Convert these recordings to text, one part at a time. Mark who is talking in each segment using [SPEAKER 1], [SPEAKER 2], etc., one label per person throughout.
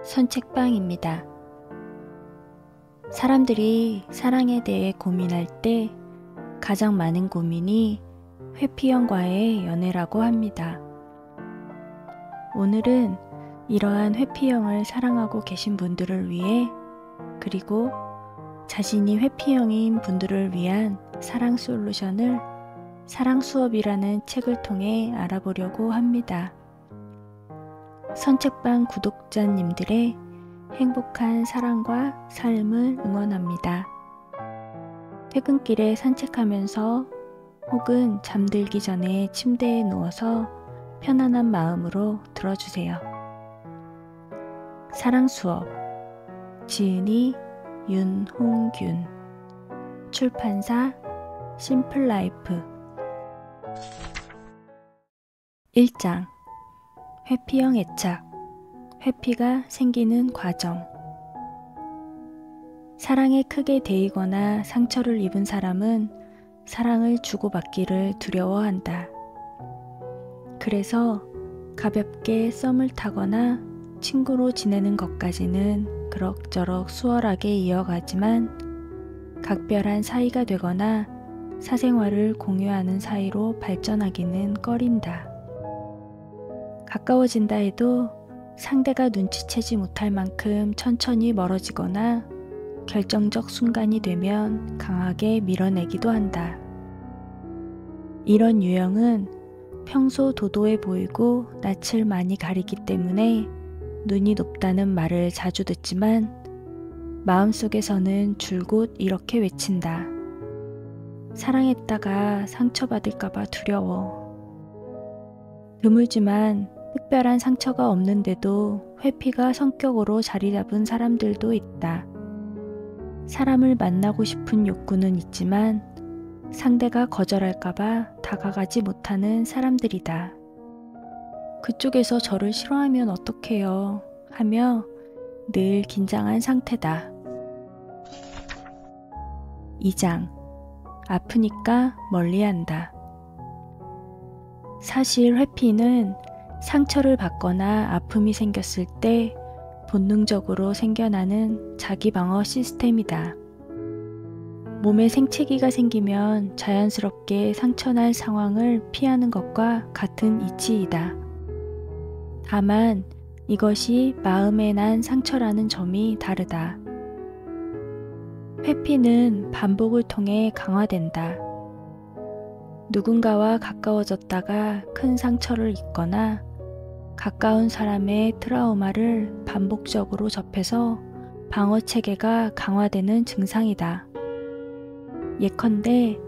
[SPEAKER 1] 선책방입니다. 사람들이 사랑에 대해 고민할 때 가장 많은 고민이 회피형과의 연애라고 합니다. 오늘은 이러한 회피형을 사랑하고 계신 분들을 위해, 그리고 자신이 회피형인 분들을 위한 사랑 솔루션을 사랑수업이라는 책을 통해 알아보려고 합니다. 선책방 구독자님들의 행복한 사랑과 삶을 응원합니다. 퇴근길에 산책하면서 혹은 잠들기 전에 침대에 누워서 편안한 마음으로 들어주세요. 사랑수업, 지은이 윤홍균, 출판사 심플라이프. 1장, 회피형 애착, 회피가 생기는 과정. 사랑에 크게 데이거나 상처를 입은 사람은 사랑을 주고받기를 두려워한다. 그래서 가볍게 썸을 타거나 친구로 지내는 것까지는 그럭저럭 수월하게 이어가지만, 각별한 사이가 되거나 사생활을 공유하는 사이로 발전하기는 꺼린다. 가까워진다 해도 상대가 눈치채지 못할 만큼 천천히 멀어지거나 결정적 순간이 되면 강하게 밀어내기도 한다. 이런 유형은 평소 도도해 보이고 낯을 많이 가리기 때문에 눈이 높다는 말을 자주 듣지만 마음속에서는 줄곧 이렇게 외친다. 사랑했다가 상처받을까봐 두려워. 드물지만 특별한 상처가 없는데도 회피가 성격으로 자리 잡은 사람들도 있다. 사람을 만나고 싶은 욕구는 있지만 상대가 거절할까봐 다가가지 못하는 사람들이다. 그쪽에서 저를 싫어하면 어떡해요 하며 늘 긴장한 상태다. 2장, 아프니까 멀리한다. 사실 회피는 상처를 받거나 아픔이 생겼을 때 본능적으로 생겨나는 자기방어 시스템이다. 몸에 생채기가 생기면 자연스럽게 상처날 상황을 피하는 것과 같은 이치이다. 다만 이것이 마음에 난 상처라는 점이 다르다. 회피는 반복을 통해 강화된다. 누군가와 가까워졌다가 큰 상처를 입거나 가까운 사람의 트라우마를 반복적으로 접해서 방어체계가 강화되는 증상이다. 예컨대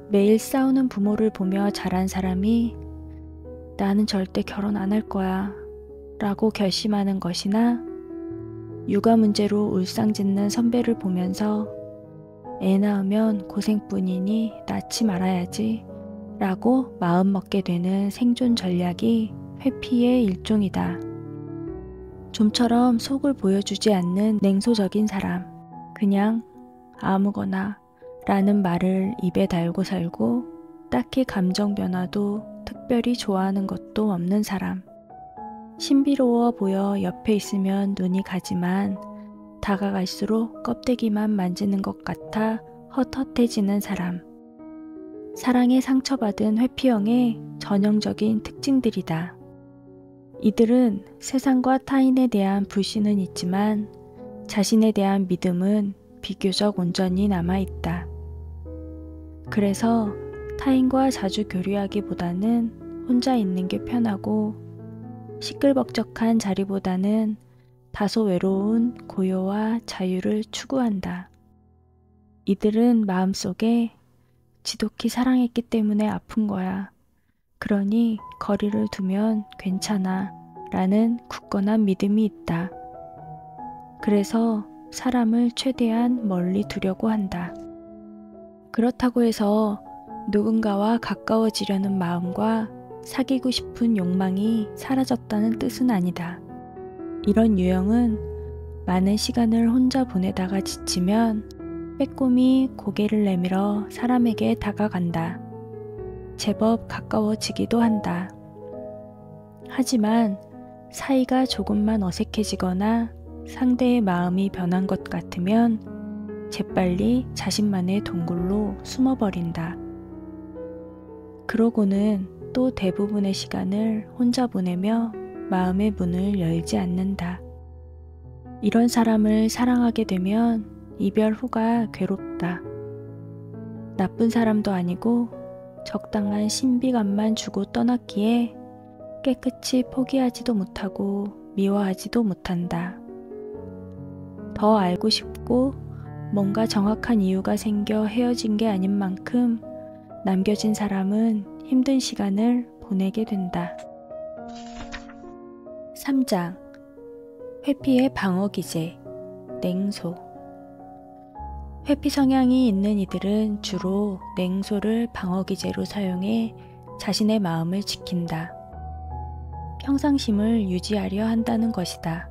[SPEAKER 1] 매일 싸우는 부모를 보며 자란 사람이 나는 절대 결혼 안 할 거야 라고 결심하는 것이나, 육아 문제로 울상짓는 선배를 보면서 애 낳으면 고생뿐이니 낳지 말아야지 라고 마음먹게 되는 생존 전략이 회피의 일종이다. 좀처럼 속을 보여주지 않는 냉소적인 사람, 그냥 아무거나 라는 말을 입에 달고 살고 딱히 감정 변화도 특별히 좋아하는 것도 없는 사람, 신비로워 보여 옆에 있으면 눈이 가지만 다가갈수록 껍데기만 만지는 것 같아 헛헛해지는 사람. 사랑에 상처받은 회피형의 전형적인 특징들이다. 이들은 세상과 타인에 대한 불신은 있지만 자신에 대한 믿음은 비교적 온전히 남아있다. 그래서 타인과 자주 교류하기보다는 혼자 있는 게 편하고, 시끌벅적한 자리보다는 다소 외로운 고요와 자유를 추구한다. 이들은 마음속에 지독히 사랑했기 때문에 아픈 거야. 그러니 거리를 두면 괜찮아 라는 굳건한 믿음이 있다. 그래서 사람을 최대한 멀리 두려고 한다. 그렇다고 해서 누군가와 가까워지려는 마음과 사귀고 싶은 욕망이 사라졌다는 뜻은 아니다. 이런 유형은 많은 시간을 혼자 보내다가 지치면 빼꼼히 고개를 내밀어 사람에게 다가간다. 제법 가까워지기도 한다. 하지만 사이가 조금만 어색해지거나 상대의 마음이 변한 것 같으면 재빨리 자신만의 동굴로 숨어버린다. 그러고는 또 대부분의 시간을 혼자 보내며 마음의 문을 열지 않는다. 이런 사람을 사랑하게 되면 이별 후가 괴롭다. 나쁜 사람도 아니고 적당한 신비감만 주고 떠났기에 깨끗이 포기하지도 못하고 미워하지도 못한다. 더 알고 싶고 뭔가 정확한 이유가 생겨 헤어진 게 아닌 만큼 남겨진 사람은 힘든 시간을 보내게 된다. 3장. 회피의 방어기제, 냉소. 회피 성향이 있는 이들은 주로 냉소를 방어기제로 사용해 자신의 마음을 지킨다. 평상심을 유지하려 한다는 것이다.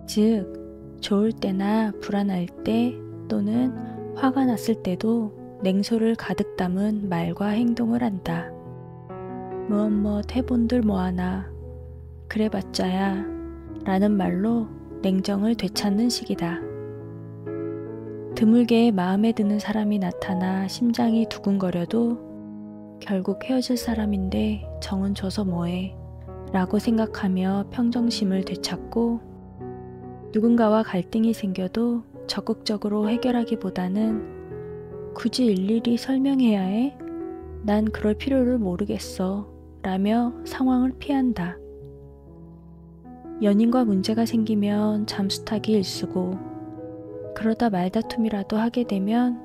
[SPEAKER 1] 즉, 좋을 때나 불안할 때 또는 화가 났을 때도 냉소를 가득 담은 말과 행동을 한다. 무엇 해본들 뭐하나, 그래봤자야 라는 말로 냉정을 되찾는 식이다. 드물게 마음에 드는 사람이 나타나 심장이 두근거려도 결국 헤어질 사람인데 정은 줘서 뭐해 라고 생각하며 평정심을 되찾고, 누군가와 갈등이 생겨도 적극적으로 해결하기보다는 굳이 일일이 설명해야 해? 난 그럴 필요를 모르겠어 라며 상황을 피한다. 연인과 문제가 생기면 잠수타기 일쑤고, 그러다 말다툼이라도 하게 되면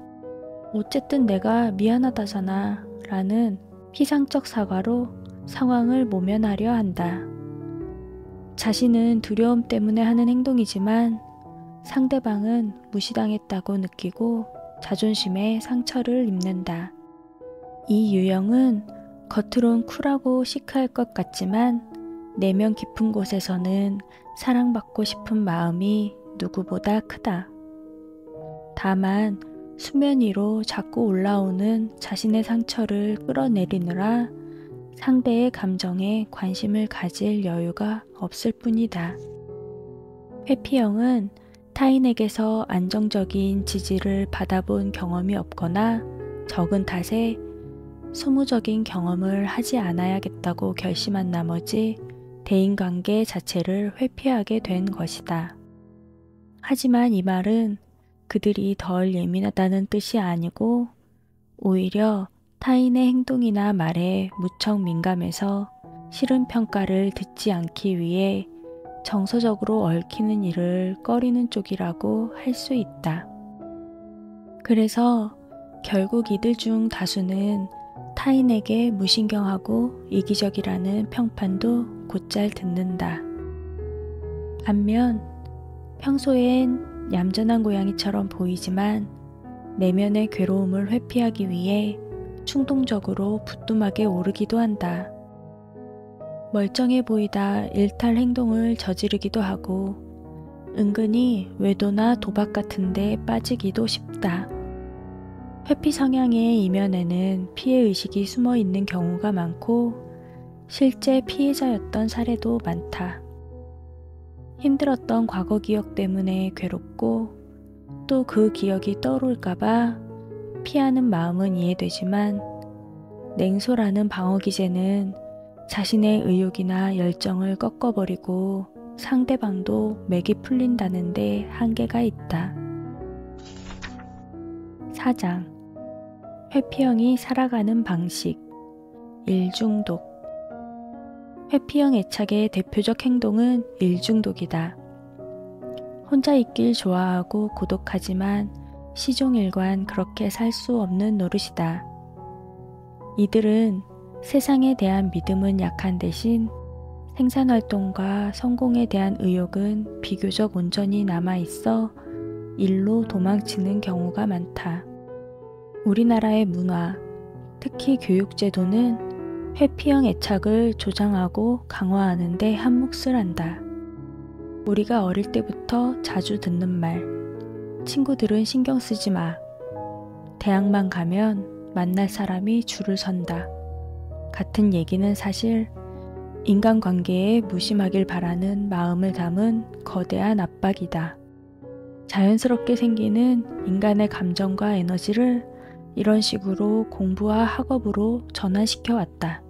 [SPEAKER 1] 어쨌든 내가 미안하다잖아 라는 피상적 사과로 상황을 모면하려 한다. 자신은 두려움 때문에 하는 행동이지만 상대방은 무시당했다고 느끼고 자존심에 상처를 입는다. 이 유형은 겉으론 쿨하고 시크할 것 같지만 내면 깊은 곳에서는 사랑받고 싶은 마음이 누구보다 크다. 다만 수면 위로 자꾸 올라오는 자신의 상처를 끌어내리느라 상대의 감정에 관심을 가질 여유가 없을 뿐이다. 회피형은 타인에게서 안정적인 지지를 받아본 경험이 없거나 적은 탓에 소모적인 경험을 하지 않아야겠다고 결심한 나머지 대인관계 자체를 회피하게 된 것이다. 하지만 이 말은 그들이 덜 예민하다는 뜻이 아니고 오히려 타인의 행동이나 말에 무척 민감해서 싫은 평가를 듣지 않기 위해 정서적으로 얽히는 일을 꺼리는 쪽이라고 할 수 있다. 그래서 결국 이들 중 다수는 타인에게 무신경하고 이기적이라는 평판도 곧잘 듣는다. 반면 평소엔 얌전한 고양이처럼 보이지만 내면의 괴로움을 회피하기 위해 충동적으로 부뚜막에 오르기도 한다. 멀쩡해 보이다 일탈 행동을 저지르기도 하고 은근히 외도나 도박 같은 데 빠지기도 쉽다. 회피 성향의 이면에는 피해의식이 숨어 있는 경우가 많고 실제 피해자였던 사례도 많다. 힘들었던 과거 기억 때문에 괴롭고 또 그 기억이 떠오를까봐 피하는 마음은 이해되지만 냉소라는 방어기제는 자신의 의욕이나 열정을 꺾어버리고 상대방도 맥이 풀린다는데 한계가 있다. 4장. 회피형이 살아가는 방식. 일중독. 회피형 애착의 대표적 행동은 일중독이다. 혼자 있길 좋아하고 고독하지만 시종일관 그렇게 살 수 없는 노릇이다. 이들은 세상에 대한 믿음은 약한 대신 생산활동과 성공에 대한 의욕은 비교적 온전히 남아있어 일로 도망치는 경우가 많다. 우리나라의 문화, 특히 교육제도는 회피형 애착을 조장하고 강화하는 데 한몫을 한다. 우리가 어릴 때부터 자주 듣는 말, 친구들은 신경 쓰지 마. 대학만 가면 만날 사람이 줄을 선다. 같은 얘기는 사실 인간관계에 무심하길 바라는 마음을 담은 거대한 압박이다. 자연스럽게 생기는 인간의 감정과 에너지를 이런 식으로 공부와 학업으로 전환시켜 왔다.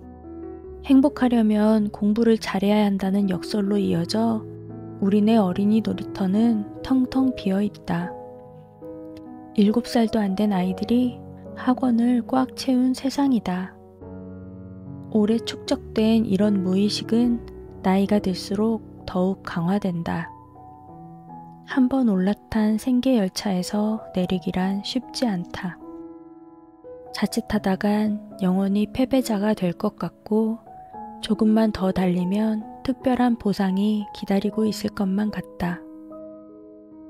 [SPEAKER 1] 행복하려면 공부를 잘해야 한다는 역설로 이어져 우리네 어린이 놀이터는 텅텅 비어 있다. 7살도 안 된 아이들이 학원을 꽉 채운 세상이다. 오래 축적된 이런 무의식은 나이가 들수록 더욱 강화된다. 한번 올라탄 생계 열차에서 내리기란 쉽지 않다. 자칫하다간 영원히 패배자가 될 것 같고 조금만 더 달리면 특별한 보상이 기다리고 있을 것만 같다.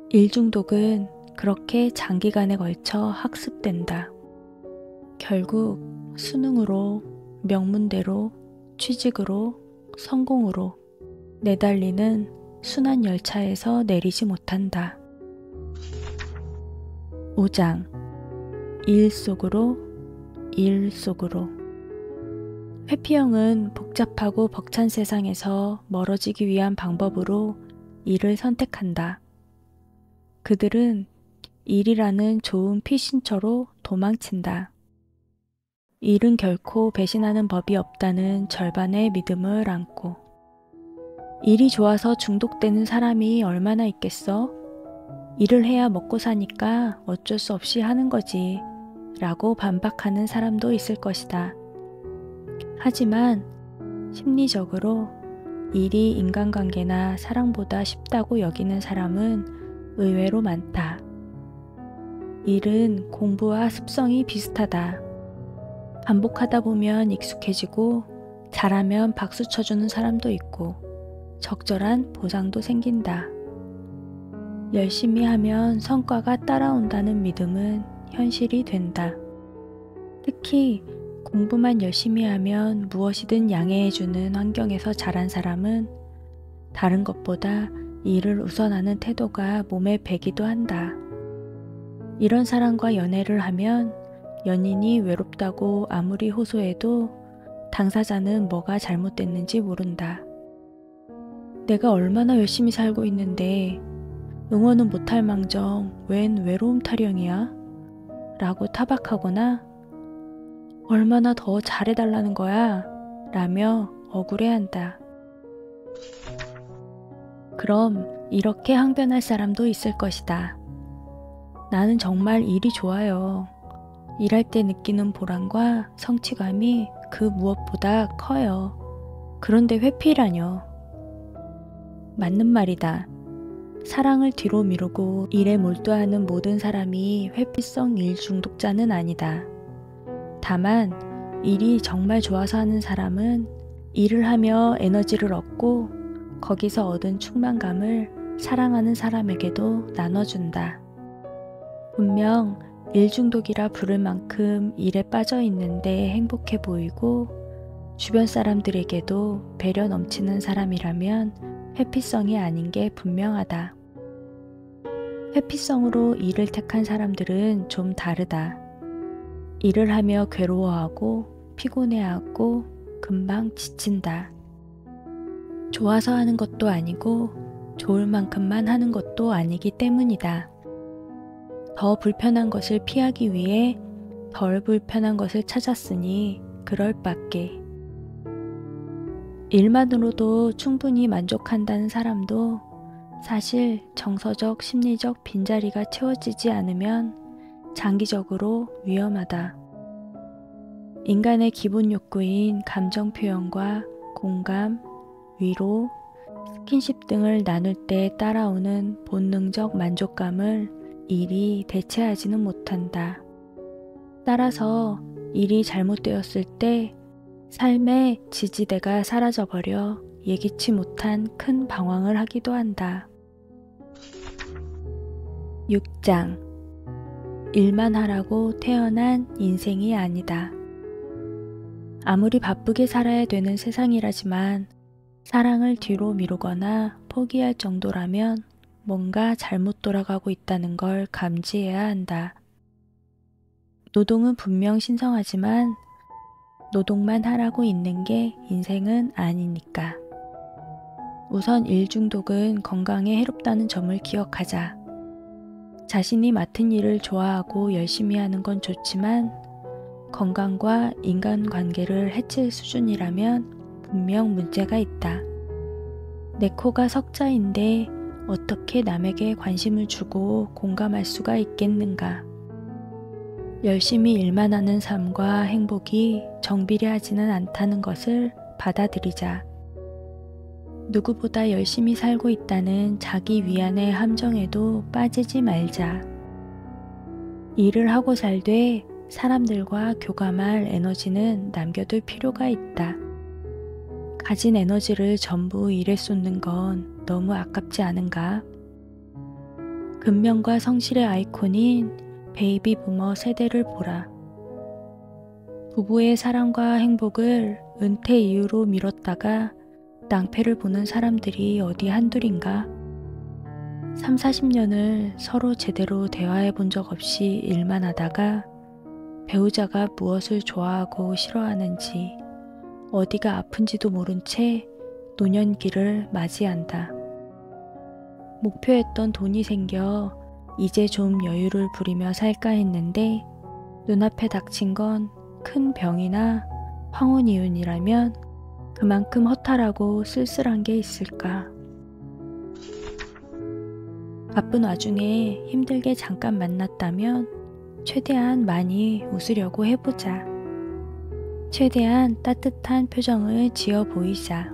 [SPEAKER 1] 일중독은 그렇게 장기간에 걸쳐 학습된다. 결국 수능으로, 명문대로, 취직으로, 성공으로 내달리는 순환 열차에서 내리지 못한다. 5장 일 속으로, 일 속으로. 회피형은 복잡하고 벅찬 세상에서 멀어지기 위한 방법으로 일을 선택한다. 그들은 일이라는 좋은 피신처로 도망친다. 일은 결코 배신하는 법이 없다는 절반의 믿음을 안고. 일이 좋아서 중독되는 사람이 얼마나 있겠어? 일을 해야 먹고 사니까 어쩔 수 없이 하는 거지 라고 반박하는 사람도 있을 것이다. 하지만 심리적으로 일이 인간관계나 사랑보다 쉽다고 여기는 사람은 의외로 많다. 일은 공부와 습성이 비슷하다. 반복하다 보면 익숙해지고 잘하면 박수 쳐주는 사람도 있고 적절한 보상도 생긴다. 열심히 하면 성과가 따라온다는 믿음은 현실이 된다. 특히 공부만 열심히 하면 무엇이든 양해해주는 환경에서 자란 사람은 다른 것보다 일을 우선하는 태도가 몸에 배기도 한다. 이런 사람과 연애를 하면 연인이 외롭다고 아무리 호소해도 당사자는 뭐가 잘못됐는지 모른다. 내가 얼마나 열심히 살고 있는데 응원은 못할 망정 웬 외로움 타령이야? 라고 타박하거나 얼마나 더 잘해달라는 거야? 라며 억울해한다. 그럼 이렇게 항변할 사람도 있을 것이다. 나는 정말 일이 좋아요. 일할 때 느끼는 보람과 성취감이 그 무엇보다 커요. 그런데 회피라뇨. 맞는 말이다. 사랑을 뒤로 미루고 일에 몰두하는 모든 사람이 회피성 일 중독자는 아니다. 다만 일이 정말 좋아서 하는 사람은 일을 하며 에너지를 얻고 거기서 얻은 충만감을 사랑하는 사람에게도 나눠준다. 분명 일 중독이라 부를 만큼 일에 빠져 있는데 행복해 보이고 주변 사람들에게도 배려 넘치는 사람이라면 회피성이 아닌 게 분명하다. 회피성으로 일을 택한 사람들은 좀 다르다. 일을 하며 괴로워하고 피곤해하고 금방 지친다. 좋아서 하는 것도 아니고 좋을 만큼만 하는 것도 아니기 때문이다. 더 불편한 것을 피하기 위해 덜 불편한 것을 찾았으니 그럴 밖에. 일만으로도 충분히 만족한다는 사람도 사실 정서적, 심리적 빈자리가 채워지지 않으면 장기적으로 위험하다. 인간의 기본 욕구인 감정 표현과 공감, 위로, 스킨십 등을 나눌 때 따라오는 본능적 만족감을 일이 대체하지는 못한다. 따라서 일이 잘못되었을 때 삶의 지지대가 사라져버려 예기치 못한 큰 방황을 하기도 한다. 6장 일만 하라고 태어난 인생이 아니다. 아무리 바쁘게 살아야 되는 세상이라지만 사랑을 뒤로 미루거나 포기할 정도라면 뭔가 잘못 돌아가고 있다는 걸 감지해야 한다. 노동은 분명 신성하지만 노동만 하라고 있는 게 인생은 아니니까. 우선 일 중독은 건강에 해롭다는 점을 기억하자. 자신이 맡은 일을 좋아하고 열심히 하는 건 좋지만 건강과 인간관계를 해칠 수준이라면 분명 문제가 있다. 내 코가 석자인데 어떻게 남에게 관심을 주고 공감할 수가 있겠는가? 열심히 일만 하는 삶과 행복이 정비례하지는 않다는 것을 받아들이자. 누구보다 열심히 살고 있다는 자기 위안의 함정에도 빠지지 말자. 일을 하고 살되 사람들과 교감할 에너지는 남겨둘 필요가 있다. 가진 에너지를 전부 일에 쏟는 건 너무 아깝지 않은가? 근면과 성실의 아이콘인 베이비 부머 세대를 보라. 부부의 사랑과 행복을 은퇴 이후로 미뤘다가 낭패를 보는 사람들이 어디 한둘인가? 3, 40년을 서로 제대로 대화해 본 적 없이 일만 하다가 배우자가 무엇을 좋아하고 싫어하는지 어디가 아픈지도 모른 채 노년기를 맞이한다. 목표했던 돈이 생겨 이제 좀 여유를 부리며 살까 했는데 눈앞에 닥친 건 큰 병이나 황혼이윤이라면 그만큼 허탈하고 쓸쓸한 게 있을까. 바쁜 와중에 힘들게 잠깐 만났다면 최대한 많이 웃으려고 해보자. 최대한 따뜻한 표정을 지어 보이자.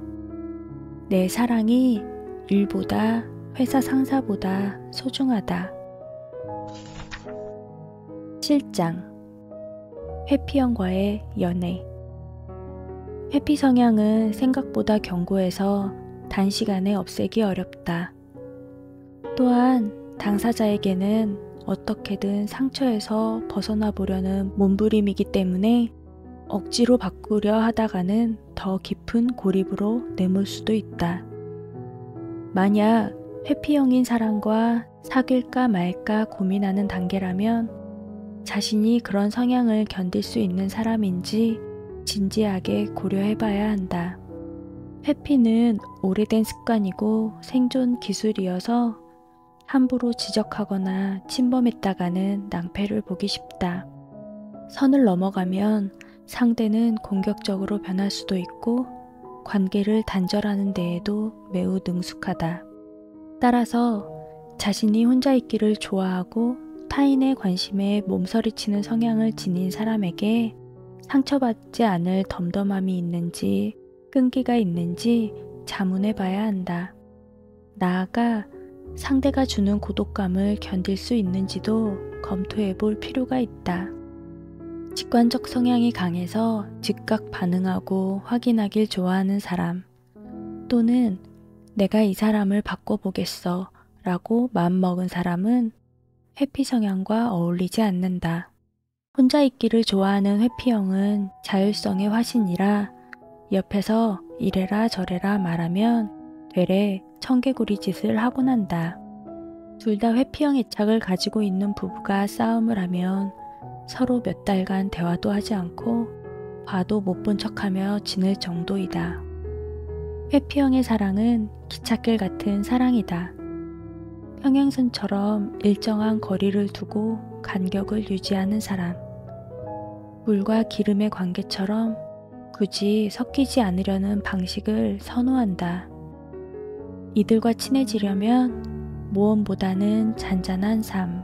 [SPEAKER 1] 내 사랑이 일보다 회사 상사보다 소중하다. 실장. 회피형과의 연애. 회피 성향은 생각보다 견고해서 단시간에 없애기 어렵다. 또한 당사자에게는 어떻게든 상처에서 벗어나 보려는 몸부림이기 때문에 억지로 바꾸려 하다가는 더 깊은 고립으로 내몰 수도 있다. 만약 회피형인 사람과 사귈까 말까 고민하는 단계라면 자신이 그런 성향을 견딜 수 있는 사람인지 진지하게 고려해봐야 한다. 회피는 오래된 습관이고 생존 기술이어서 함부로 지적하거나 침범했다가는 낭패를 보기 쉽다. 선을 넘어가면 상대는 공격적으로 변할 수도 있고 관계를 단절하는 데에도 매우 능숙하다. 따라서 자신이 혼자 있기를 좋아하고 타인의 관심에 몸서리치는 성향을 지닌 사람에게 상처받지 않을 덤덤함이 있는지 끈기가 있는지 자문해 봐야 한다. 나아가 상대가 주는 고독감을 견딜 수 있는지도 검토해 볼 필요가 있다. 직관적 성향이 강해서 즉각 반응하고 확인하길 좋아하는 사람, 또는 내가 이 사람을 바꿔보겠어 라고 마음먹은 사람은 회피 성향과 어울리지 않는다. 혼자 있기를 좋아하는 회피형은 자율성의 화신이라 옆에서 이래라 저래라 말하면 되레 청개구리 짓을 하곤 한다. 둘 다 회피형 애착을 가지고 있는 부부가 싸움을 하면 서로 몇 달간 대화도 하지 않고 봐도 못 본 척하며 지낼 정도이다. 회피형의 사랑은 기찻길 같은 사랑이다. 평행선처럼 일정한 거리를 두고 간격을 유지하는 사람. 물과 기름의 관계처럼 굳이 섞이지 않으려는 방식을 선호한다. 이들과 친해지려면 모험보다는 잔잔한 삶,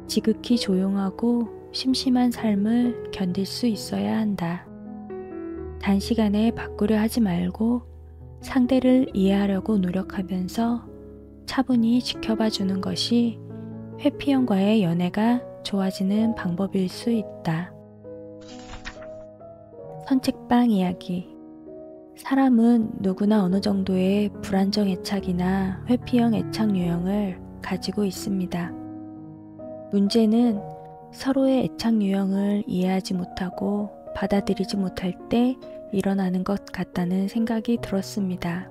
[SPEAKER 1] 지극히 조용하고 심심한 삶을 견딜 수 있어야 한다. 단시간에 바꾸려 하지 말고 상대를 이해하려고 노력하면서 차분히 지켜봐 주는 것이 회피형과의 연애가 좋아지는 방법일 수 있다. 선책방 이야기. 사람은 누구나 어느 정도의 불안정 애착이나 회피형 애착 유형을 가지고 있습니다. 문제는 서로의 애착 유형을 이해하지 못하고 받아들이지 못할 때 일어나는 것 같다는 생각이 들었습니다.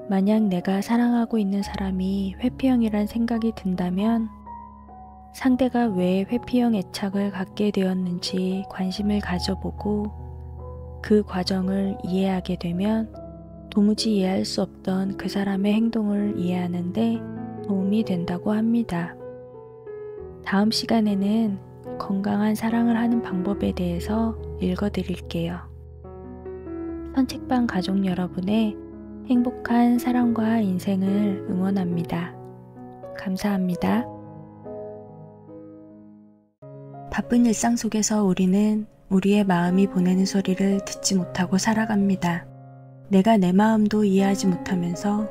[SPEAKER 1] 만약 내가 사랑하고 있는 사람이 회피형이란 생각이 든다면 상대가 왜 회피형 애착을 갖게 되었는지 관심을 가져보고 그 과정을 이해하게 되면 도무지 이해할 수 없던 그 사람의 행동을 이해하는데 도움이 된다고 합니다. 다음 시간에는 건강한 사랑을 하는 방법에 대해서 읽어드릴게요. 선책방 가족 여러분의 행복한 사랑과 인생을 응원합니다. 감사합니다. 바쁜 일상 속에서 우리는 우리의 마음이 보내는 소리를 듣지 못하고 살아갑니다. 내가 내 마음도 이해하지 못하면서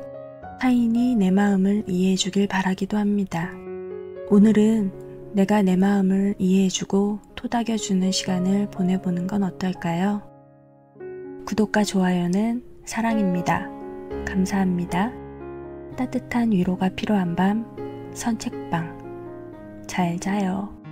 [SPEAKER 1] 타인이 내 마음을 이해해 주길 바라기도 합니다. 오늘은 내가 내 마음을 이해해주고 토닥여주는 시간을 보내보는 건 어떨까요? 구독과 좋아요는 사랑입니다. 감사합니다. 따뜻한 위로가 필요한 밤 선책방 잘 자요.